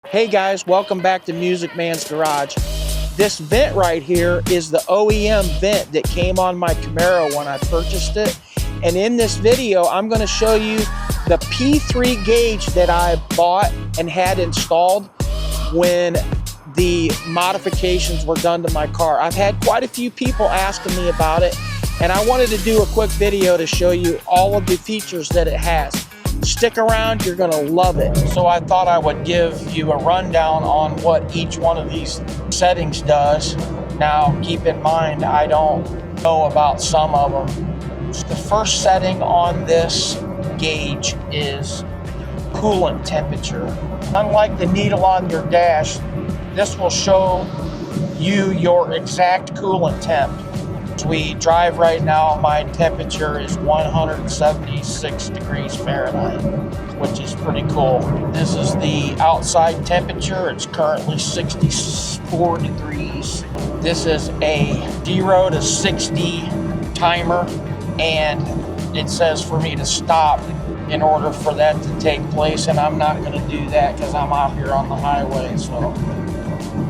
Hey guys, welcome back to Music Man's Garage. This vent right here is the OEM vent that came on my Camaro when I purchased it. And in this video, I'm going to show you the P3 gauge that I bought and had installed when the modifications were done to my car. I've had quite a few people asking me about it, and I wanted to do a quick video to show you all of the features that it has. Stick around, you're gonna love it. So I thought I would give you a rundown on what each one of these settings does. Now, keep in mind, I don't know about some of them. The first setting on this gauge is coolant temperature. Unlike the needle on your dash, this will show you your exact coolant temp. As we drive right now, my temperature is 176 degrees Fahrenheit, which is pretty cool. This is the outside temperature. It's currently 64 degrees. This is a 0 to 60 timer, and it says for me to stop in order for that to take place, and I'm not going to do that because I'm out here on the highway. So,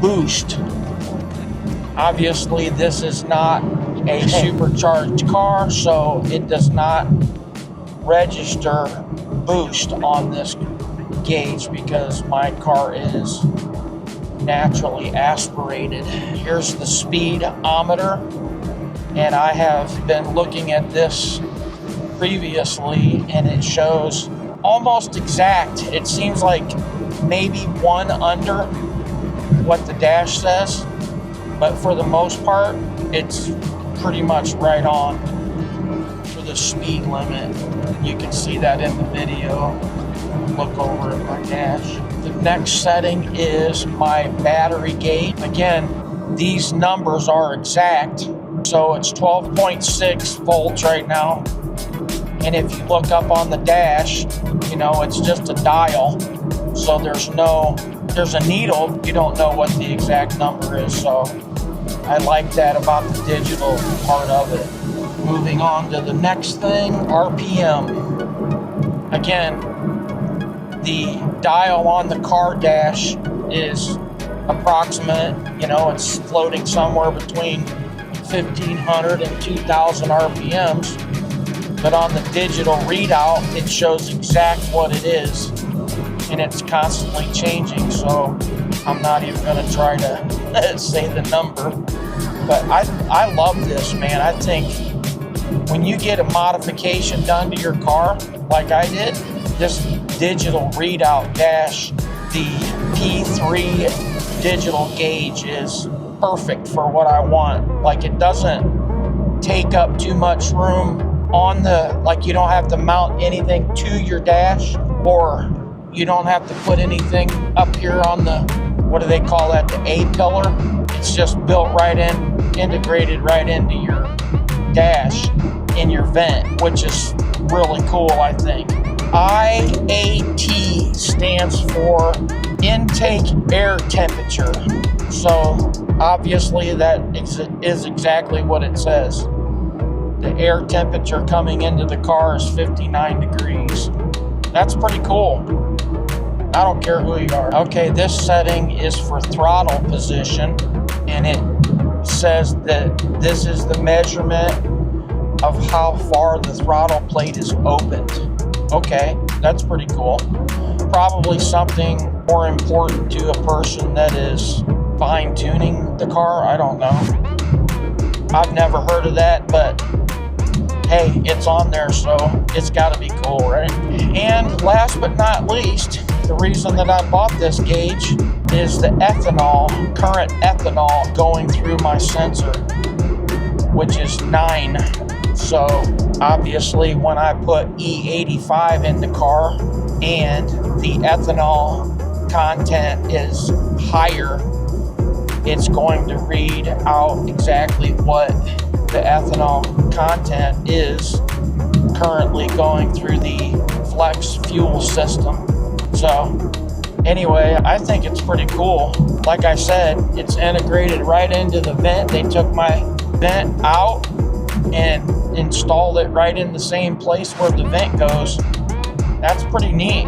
boost. Obviously, this is not a supercharged car, so it does not register boost on this gauge because my car is naturally aspirated. Here's the speedometer, and I have been looking at this previously, and it shows almost exact. It seems like maybe one under what the dash says, but for the most part, it's pretty much right on for the speed limit. You can see that in the video. Look over at my dash. The next setting is my battery gauge. Again, these numbers are exact. So it's 12.6 volts right now. And if you look up on the dash, you know, it's just a dial. So there's a needle. You don't know what the exact number is. So I like that about the digital part of it. Moving on to the next thing, RPM. Again, the dial on the car dash is approximate. You know, it's floating somewhere between 1,500 and 2,000 RPMs. But on the digital readout, it shows exact what it is. And it's constantly changing, so I'm not even going to try to say the number. But I love this, man. I think when you get a modification done to your car, like I did, this digital readout dash, the P3 digital gauge is perfect for what I want. Like, it doesn't take up too much room on like you don't have to mount anything to your dash, or you don't have to put anything up here on the, what do they call that, the A-pillar. It's just built right in, integrated right into your dash in your vent, which is really cool, I think. IAT stands for intake air temperature. So obviously that is exactly what it says. The air temperature coming into the car is 59 degrees. That's pretty cool. I don't care who you are. Okay, this setting is for throttle position, and it says that this is the measurement of how far the throttle plate is opened. Okay, that's pretty cool. Probably something more important to a person that is fine-tuning the car. I don't know. I've never heard of that, but hey, it's on there, so it's got to be cool, right? And last but not least, the reason that I bought this gauge is the current ethanol going through my sensor, which is 9. So obviously when I put E85 in the car and the ethanol content is higher, it's going to read out exactly what the ethanol content is currently going through the flex fuel system. So anyway, I think it's pretty cool. Like I said, it's integrated right into the vent. They took my vent out and installed it right in the same place where the vent goes. That's pretty neat,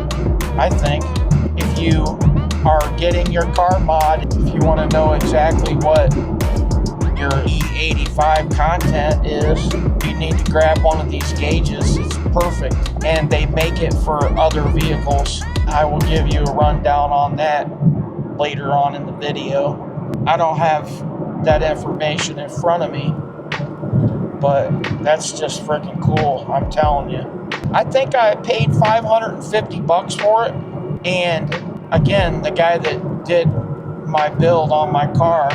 I think. If you are getting your car mod, if you want to know exactly what your E85 content is, you need to grab one of these gauges. It's perfect, and they make it for other vehicles. I will give you a rundown on that later on in the video. I don't have that information in front of me, but that's just freaking cool, I'm telling you. I think I paid $550 for it, and again, the guy that did my build on my car,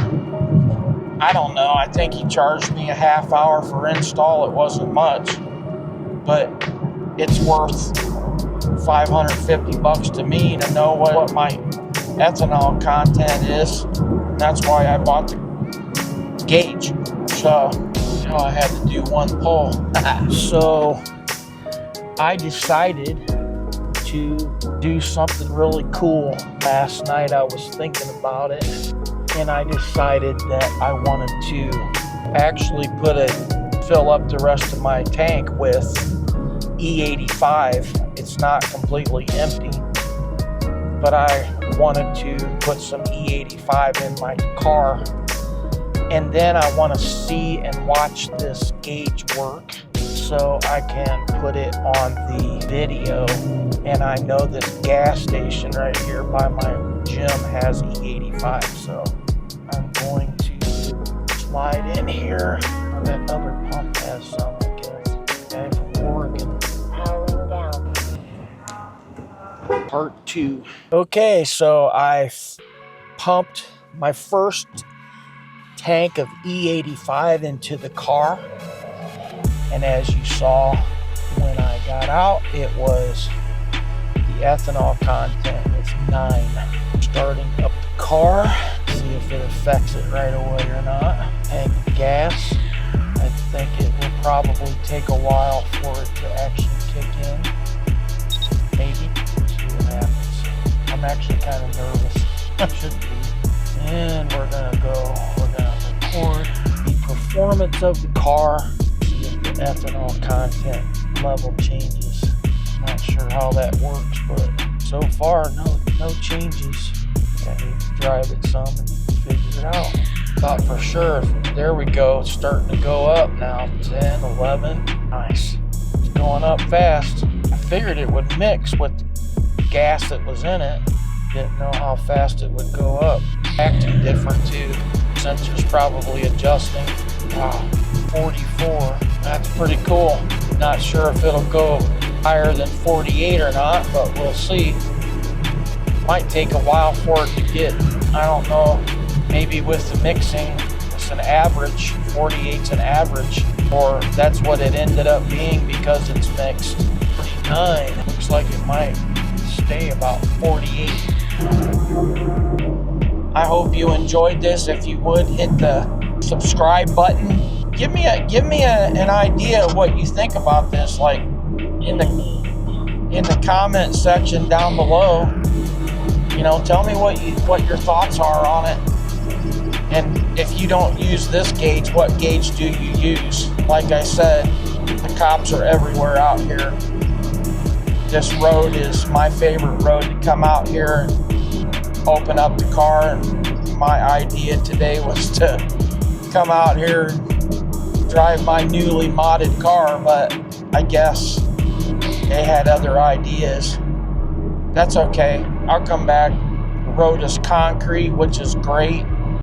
I don't know, I think he charged me a half hour for install. It wasn't much, but it's worth $550 to me to know what my ethanol content is. That's why I bought the gauge. So, you know, I had to do one pull. So I decided to do something really cool. Last night I was thinking about it, and I decided that I wanted to actually fill up the rest of my tank with E85. It's not completely empty, but I wanted to put some E85 in my car, and then I want to see and watch this gauge work so I can put it on the video. And I know this gas station right here by my gym has E85, so I'm going to slide in here. Oh, that other pump has some, I guess. Guy from Oregon. Powering down. Part 2. Okay, so I pumped my first tank of E85 into the car, and as you saw when I got out, it was the ethanol content was 9. Starting up the car, see if it affects it right away or not. Tank of gas, I think it will probably take a while for it to actually kick in. Maybe. See what happens. I'm actually kind of nervous. Should be. And we're gonna record the performance of the car, see if the ethanol content level changes. I'm not sure how that works, but so far no changes. I need to drive it some and figure it out. Thought for sure. There we go. It's starting to go up now. 10, 11. Nice. It's going up fast. I figured it would mix with the gas that was in it. Didn't know how fast it would go up. Acting different too. Sensor's probably adjusting. Wow. 44. That's pretty cool. Not sure if it'll go higher than 48 or not, but we'll see. Might take a while for it to get, I don't know, maybe with the mixing, it's an average, 48's an average, or that's what it ended up being because it's mixed. 49, looks like it might stay about 48. I hope you enjoyed this. If you would, hit the subscribe button. Give me an idea of what you think about this, like in the comment section down below. You know, tell me what your thoughts are on it. And if you don't use this gauge, what gauge do you use? Like I said, the cops are everywhere out here. This road is my favorite road to come out here and open up the car. And my idea today was to come out here and drive my newly modded car, but I guess they had other ideas. That's okay. I'll come back. The road is concrete, which is great.